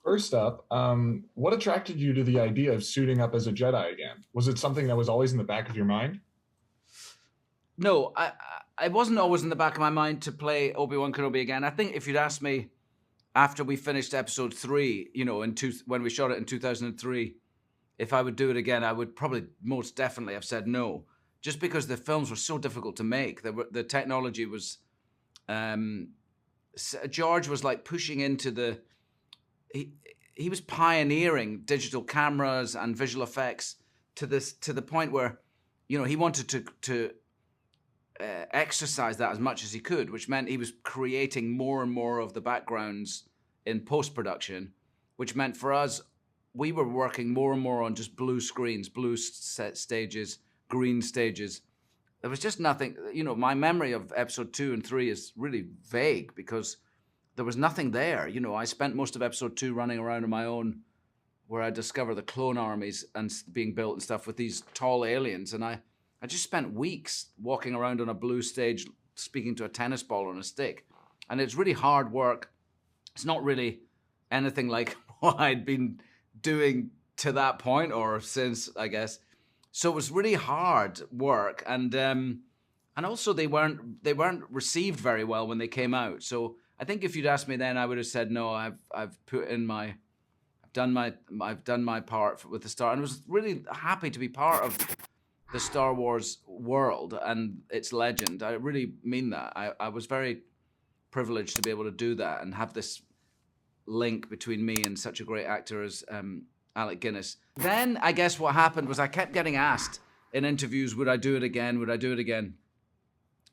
First up, what attracted you to the idea of suiting up as a Jedi again? Was it something that was always in the back of your mind? No, I wasn't always in the back of my mind to play Obi-Wan Kenobi again. I think if you'd asked me after we finished episode 3, when we shot it in 2003, if I would do it again, I would probably most definitely have said no, just because the films were so difficult to make. The technology was, George was like pushing into he was pioneering digital cameras and visual effects to the point where, he wanted to exercise that as much as he could, which meant he was creating more and more of the backgrounds in post-production, which meant for us, we were working more and more on just blue screens, blue set stages, green stages. There was just nothing, my memory of episode 2 and 3 is really vague because there was nothing there. I spent most of episode 2 running around on my own, where I discovered the clone armies and being built and stuff with these tall aliens. And I just spent weeks walking around on a blue stage, speaking to a tennis ball on a stick. And it's really hard work. It's not really anything like what I'd been doing to that point or since, I guess. So it was really hard work. And also they weren't received very well when they came out. So I think if you'd asked me then, I would have said no. I've done my part with the Star, and I was really happy to be part of the Star Wars world and its legend. I really mean that. I was very privileged to be able to do that and have this link between me and such a great actor as Alec Guinness. Then I guess what happened was I kept getting asked in interviews, would I do it again? Would I do it again?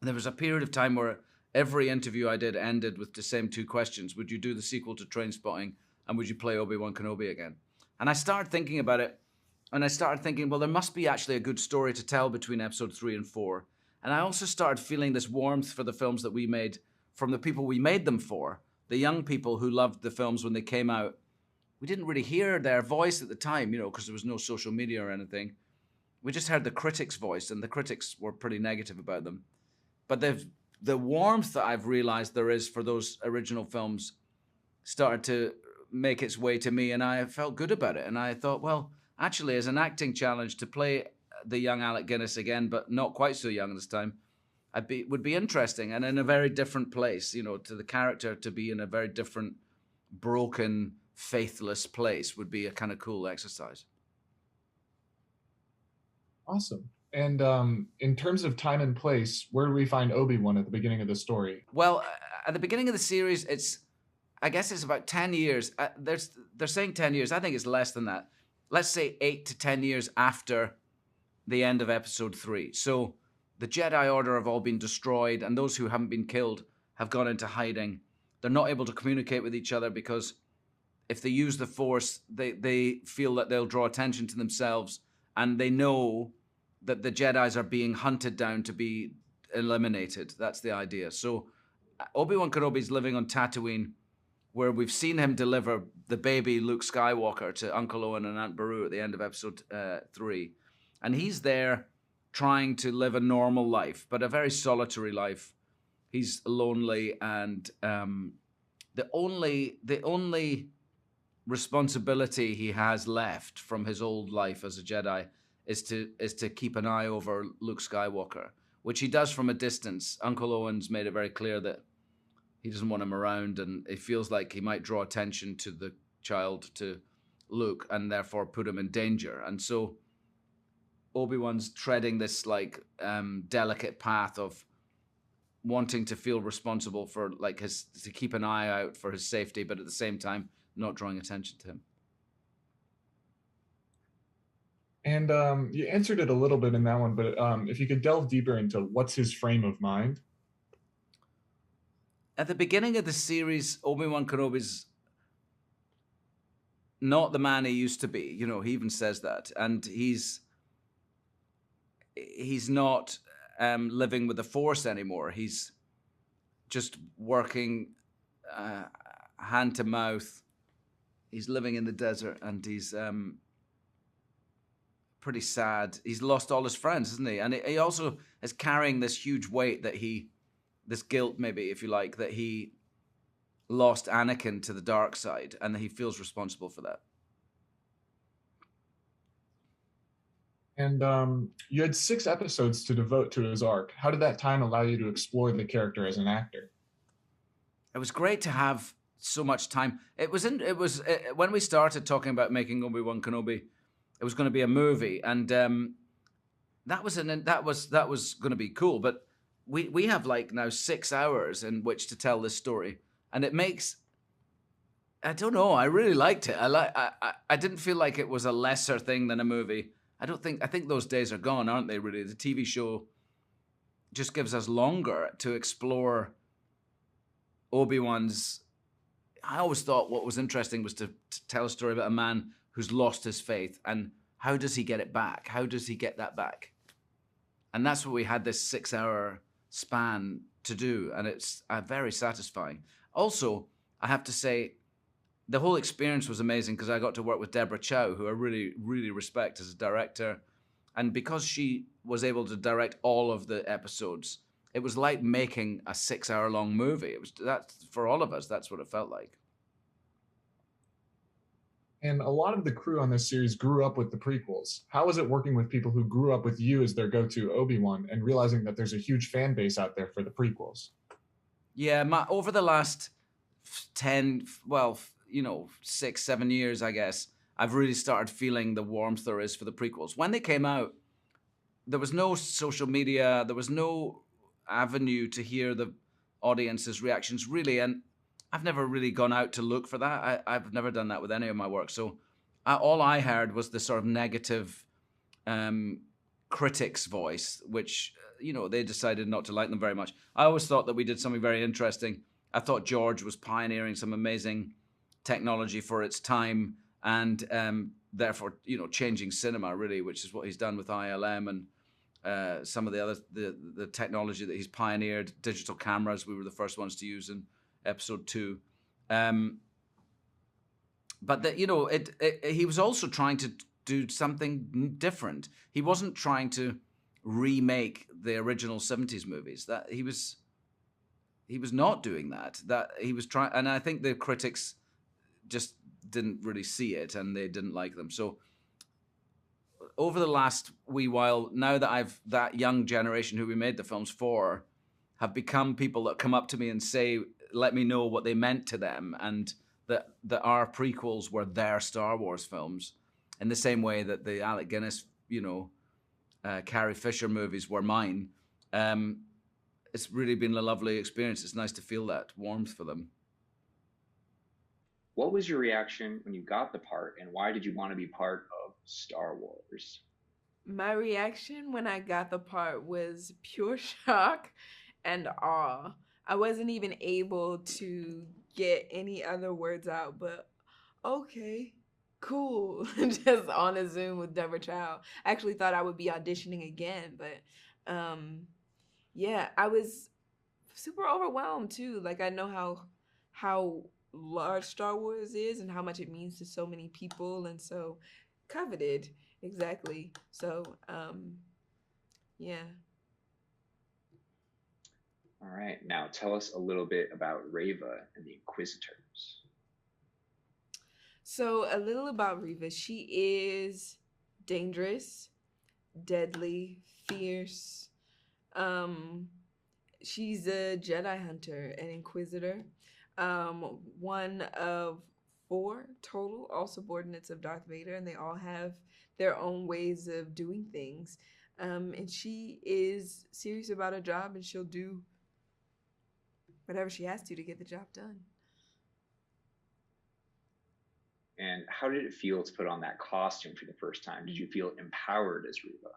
And there was a period of time where every interview I did ended with the same 2 questions. Would you do the sequel to Trainspotting? And would you play Obi-Wan Kenobi again? And I started thinking about it. And I started thinking, well, there must be actually a good story to tell between episode 3 and 4. And I also started feeling this warmth for the films that we made from the people we made them for. The young people who loved the films when they came out. We didn't really hear their voice at the time, because there was no social media or anything. We just heard the critics' voice, and the critics were pretty negative about them. But the warmth that I've realized there is for those original films started to make its way to me, and I felt good about it. And I thought, well, actually, as an acting challenge to play the young Alec Guinness again, but not quite so young this time, would be interesting, and in a very different place, to the character to be in a very different, broken, faithless place would be a kind of cool exercise. Awesome. And in terms of time and place, where do we find Obi-Wan at the beginning of the story? Well, at the beginning of the series, I guess it's about 10 years. They're saying 10 years. I think it's less than that. Let's say 8 to 10 years after the end of episode 3. So the Jedi Order have all been destroyed, and those who haven't been killed have gone into hiding. They're not able to communicate with each other because if they use the Force, they feel that they'll draw attention to themselves, and they know that the Jedis are being hunted down to be eliminated. That's the idea. So Obi-Wan Kenobi's living on Tatooine, where we've seen him deliver the baby Luke Skywalker to Uncle Owen and Aunt Beru at the end of episode 3. And he's there trying to live a normal life, but a very solitary life. He's lonely, and the only responsibility he has left from his old life as a Jedi is to keep an eye over Luke Skywalker, which he does from a distance. Uncle Owen's made it very clear that he doesn't want him around, and it feels like he might draw attention to the child, to Luke, and therefore put him in danger. And so Obi-Wan's treading this delicate path of wanting to feel responsible for to keep an eye out for his safety, but at the same time not drawing attention to him. And you answered it a little bit in that one, but if you could delve deeper into what's his frame of mind. At the beginning of the series, Obi-Wan Kenobi's not the man he used to be. He even says that. And he's not living with the Force anymore. He's just working hand to mouth. He's living in the desert, and he's pretty sad. He's lost all his friends, isn't he? And he also is carrying this huge weight that this guilt, maybe, if you like, that he lost Anakin to the dark side, and he feels responsible for that. And you had 6 episodes to devote to his arc. How did that time allow you to explore the character as an actor? It was great to have so much time. It was when we started talking about making Obi-Wan Kenobi, it was going to be a movie, and that was going to be cool. But we have like now 6 hours in which to tell this story, and it makes, I don't know, I really liked it. I didn't feel like it was a lesser thing than a movie. I think those days are gone, aren't they, really? The TV show just gives us longer to explore Obi-Wan's. I always thought what was interesting was to tell a story about a man who's lost his faith, and how does he get it back? How does he get that back? And that's what we had this 6-hour span to do, and it's very satisfying. Also, I have to say, the whole experience was amazing because I got to work with Deborah Chow, who I really, really respect as a director. And because she was able to direct all of the episodes, it was like making a 6-hour-long movie. That for all of us, that's what it felt like. And a lot of the crew on this series grew up with the prequels. How was it working with people who grew up with you as their go-to Obi-Wan and realizing that there's a huge fan base out there for the prequels? Yeah, over the last 10, 6, 7 years, I guess, I've really started feeling the warmth there is for the prequels. When they came out, there was no social media, there was no avenue to hear the audience's reactions, really, and I've never really gone out to look for that. I've never done that with any of my work. So all I heard was the sort of negative critic's voice, which, they decided not to like them very much. I always thought that we did something very interesting. I thought George was pioneering some amazing technology for its time, and therefore, changing cinema, really, which is what he's done with ILM and some of the other the technology that he's pioneered. Digital cameras, we were the first ones to use in episode 2. But he was also trying to do something different. He wasn't trying to remake the original 70s movies. That he was not doing that. That he was trying, and I think the critics just didn't really see it, and they didn't like them. So over the last wee while, now that that young generation who we made the films for have become people that come up to me and say, let me know what they meant to them, and that our prequels were their Star Wars films, in the same way that the Alec Guinness, Carrie Fisher movies were mine. It's really been a lovely experience. It's nice to feel that warmth for them. What was your reaction when you got the part, and why did you want to be part of Star Wars? My reaction when I got the part was pure shock and awe. I wasn't even able to get any other words out, but okay, cool. Just on a Zoom with Deborah Chow. I actually thought I would be auditioning again, but yeah, I was super overwhelmed too. Like, I know how large Star Wars is and how much it means to so many people, and so coveted. Exactly. So yeah. All right, now tell us a little bit about Riva and the Inquisitors. So a little about Riva. She is dangerous, deadly, fierce. She's a Jedi hunter, an Inquisitor. One of 4 total, all subordinates of Darth Vader, and they all have their own ways of doing things. And she is serious about her job, and she'll do whatever she has to get the job done. And how did it feel to put on that costume for the first time? Did you feel empowered as Riva?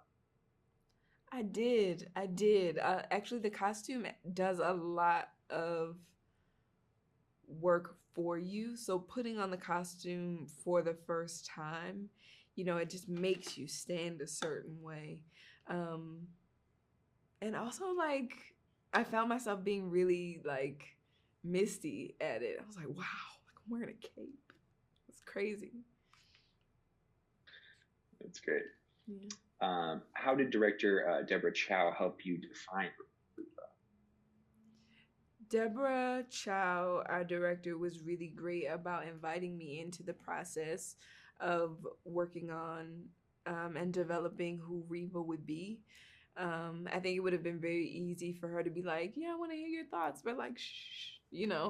I did. Actually, the costume does a lot of work for you. So putting on the costume for the first time, it just makes you stand a certain way. And also, like, I found myself being really, like, misty at it. I was like, wow, like, I'm wearing a cape. It's crazy. That's great. Yeah. How did director Deborah Chow help you define Riva? Deborah Chow, our director, was really great about inviting me into the process of working on and developing who Riva would be. I think it would have been very easy for her to be like, "Yeah, I want to hear your thoughts," but like, shh,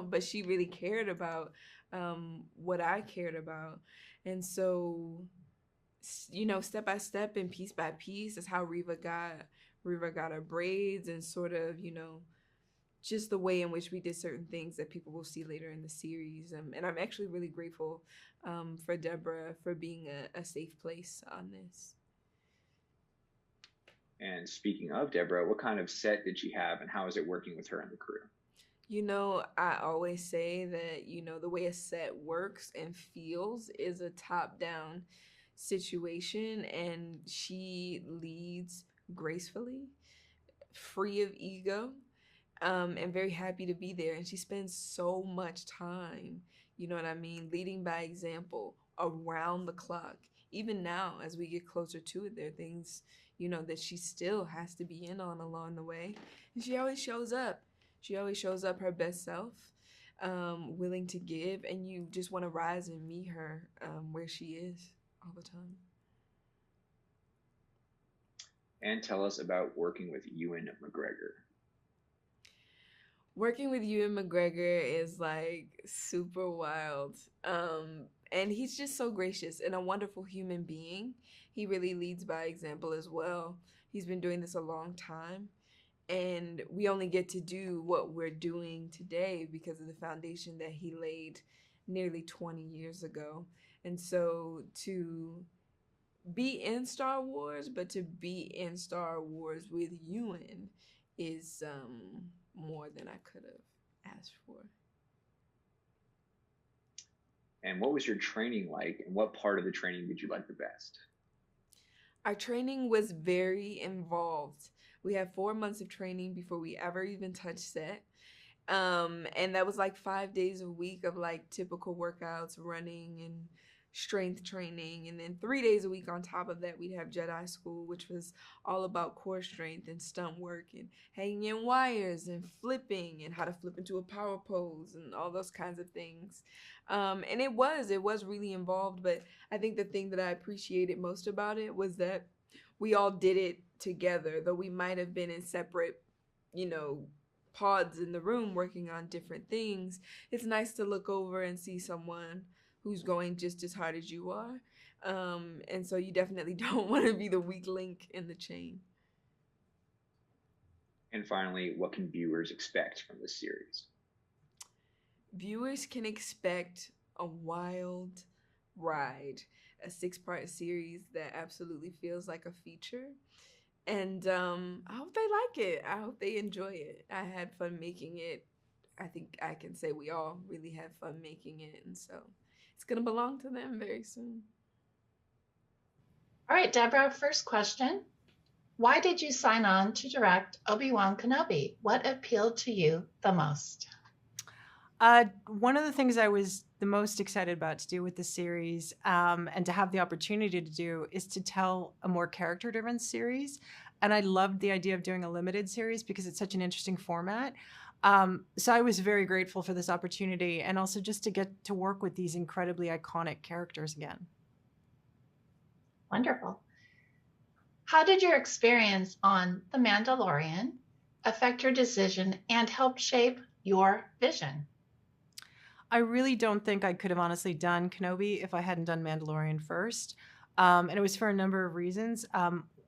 But she really cared about what I cared about, and so step by step and piece by piece is how Riva got her braids and sort of just the way in which we did certain things that people will see later in the series. And I'm actually really grateful for Deborah for being a safe place on this. And speaking of Deborah, what kind of set did she have, and how is it working with her and the crew? I always say that, the way a set works and feels is a top-down situation, and she leads gracefully, free of ego, and very happy to be there. And she spends so much time, you know what I mean, leading by example around the clock. Even now, as we get closer to it, there are things, that she still has to be in on along the way. And she always shows up. She always shows up her best self, willing to give, and you just want to rise and meet her where she is all the time. And tell us about working with Ewan McGregor. Working with Ewan McGregor is like super wild. And he's just so gracious and a wonderful human being. He really leads by example as well. He's been doing this a long time. And we only get to do what we're doing today because of the foundation that he laid nearly 20 years ago. And so to be in Star Wars, but to be in Star Wars with Ewan is more than I could have asked for. And what was your training like, and what part of the training did you like the best? Our training was very involved. We had 4 months of training before we ever even touched set. And that was like 5 days a week of like typical workouts, running and strength training. And then 3 days a week on top of that, we'd have Jedi school, which was all about core strength and stunt work and hanging in wires and flipping and how to flip into a power pose and all those kinds of things. And it was really involved. But I think the thing that I appreciated most about it was that we all did it together, though we might have been in separate, pods in the room working on different things. It's nice to look over and see someone who's going just as hard as you are. And so you definitely don't want to be the weak link in the chain. And finally, what can viewers expect from this series? Viewers can expect a wild ride, a 6-part series that absolutely feels like a feature. And I hope they like it. I hope they enjoy it. I had fun making it. I think I can say we all really had fun making it. And so it's going to belong to them very soon. All right, Deborah, first question. Why did you sign on to direct Obi-Wan Kenobi? What appealed to you the most? One of the things I was the most excited about to do with the series and to have the opportunity to do is to tell a more character-driven series. And I loved the idea of doing a limited series because it's such an interesting format. So I was very grateful for this opportunity and also just to get to work with these incredibly iconic characters again. Wonderful. How did your experience on The Mandalorian affect your decision and help shape your vision? I really don't think I could have honestly done Kenobi if I hadn't done Mandalorian first. And it was for a number of reasons.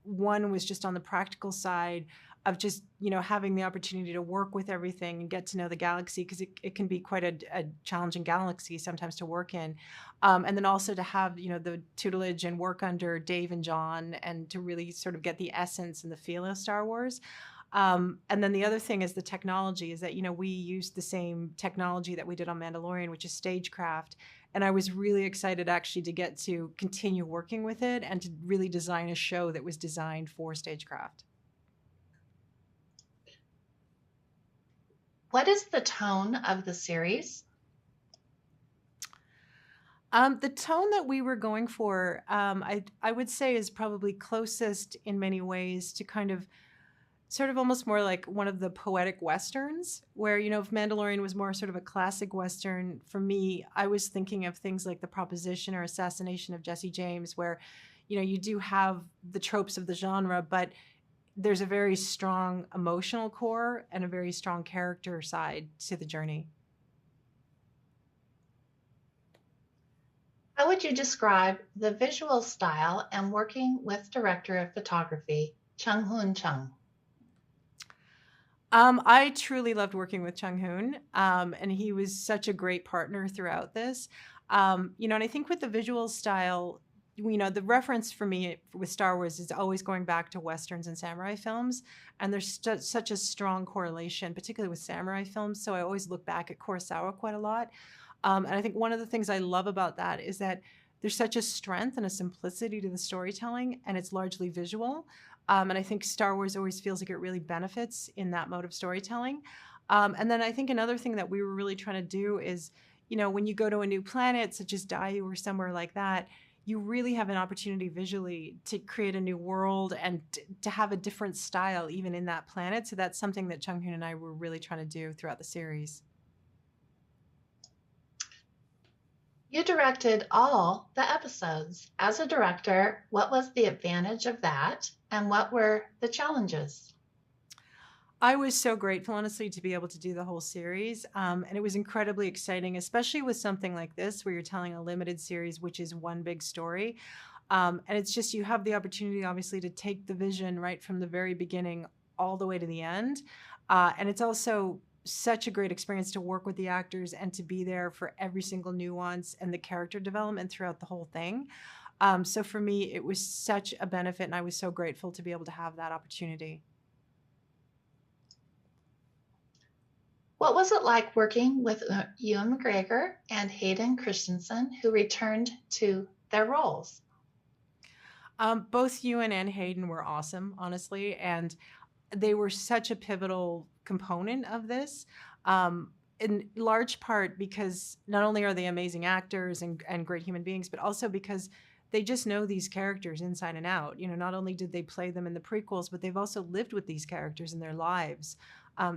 One was just on the practical side of just, having the opportunity to work with everything and get to know the galaxy, because it can be quite a challenging galaxy sometimes to work in. And then also to have, the tutelage and work under Dave and John and to really sort of get the essence and the feel of Star Wars. And then the other thing is the technology is that, we used the same technology that we did on Mandalorian, which is StageCraft. And I was really excited actually to get to continue working with it and to really design a show that was designed for StageCraft. What is the tone of the series? The tone that we were going for, I would say is probably closest in many ways to kind of sort of almost more like one of the poetic westerns, where, you know, if Mandalorian was more sort of a classic western, for me, I was thinking of things like The Proposition or Assassination of Jesse James, where, you know, you do have the tropes of the genre, but there's a very strong emotional core and a very strong character side to the journey. How would you describe the visual style and working with director of photography, Chung Hoon Chung? I truly loved working with Chung Hoon, and he was such a great partner throughout this. You know, and I think with the visual style, you know, the reference for me with Star Wars is always going back to Westerns and samurai films, and there's such a strong correlation, particularly with samurai films, so I always look back at Kurosawa quite a lot. And I think one of the things I love about that is that there's such a strength and a simplicity to the storytelling, and it's largely visual. And I think Star Wars always feels like it really benefits in that mode of storytelling. And then I think another thing that we were really trying to do is, you know, when you go to a new planet, such as Dayu or somewhere like that, you really have an opportunity visually to create a new world and to have a different style even in that planet. So that's something that Chung Hoon and I were really trying to do throughout the series. You directed all the episodes. As a director, what was the advantage of that, and what were the challenges? I was so grateful, honestly, to be able to do the whole series. And it was incredibly exciting, especially with something like this, where you're telling a limited series, which is one big story. And it's just, you have the opportunity, obviously, to take the vision right from the very beginning all the way to the end. And it's also such a great experience to work with the actors and to be there for every single nuance and the character development throughout the whole thing. So for me, it was such a benefit, and I was so grateful to be able to have that opportunity. What was it like working with Ewan McGregor and Hayden Christensen, who returned to their roles? Both Ewan and Hayden were awesome, honestly, and they were such a pivotal component of this, in large part because not only are they amazing actors and great human beings, but also because they just know these characters inside and out. You know, not only did they play them in the prequels, but they've also lived with these characters in their lives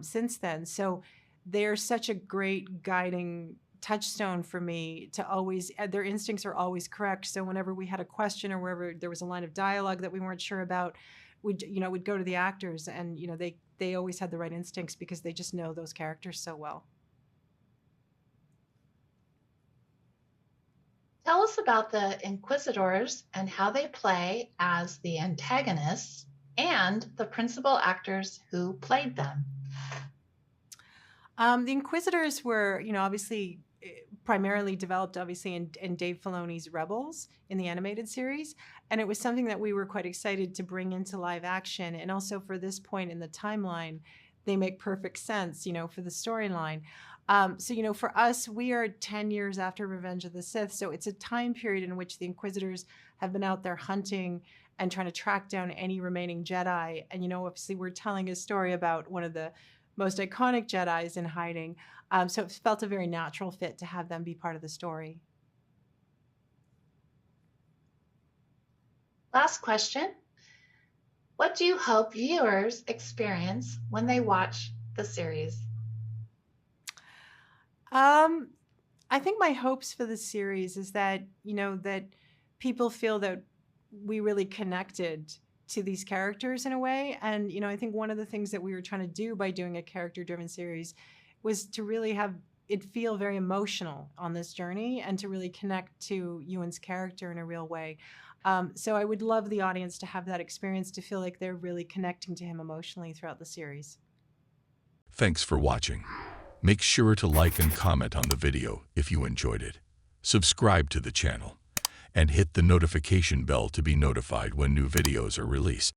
since then. So they're such a great guiding touchstone for me to always, their instincts are always correct. So whenever we had a question or wherever there was a line of dialogue that we weren't sure about, we'd go to the actors, and, you know, they always had the right instincts because they just know those characters so well. Tell us about the Inquisitors and how they play as the antagonists and the principal actors who played them. The Inquisitors were, you know, obviously primarily developed obviously in Dave Filoni's Rebels in the animated series, and it was something that we were quite excited to bring into live action. And also for this point in the timeline, they make perfect sense, you know, for the storyline. So, you know, for us, we are 10 years after Revenge of the Sith, so it's a time period in which the Inquisitors have been out there hunting and trying to track down any remaining Jedi. And, you know, obviously we're telling a story about one of the most iconic Jedis in hiding. So it felt a very natural fit to have them be part of the story. Last question. What do you hope viewers experience when they watch the series? I think my hopes for the series is that, you know, that people feel that we really connected to these characters in a way. And, you know, I think one of the things that we were trying to do by doing a character-driven series was to really have it feel very emotional on this journey and to really connect to Ewan's character in a real way. So I would love the audience to have that experience, to feel like they're really connecting to him emotionally throughout the series. Thanks for watching. Make sure to like and comment on the video if you enjoyed it. Subscribe to the channel and hit the notification bell to be notified when new videos are released.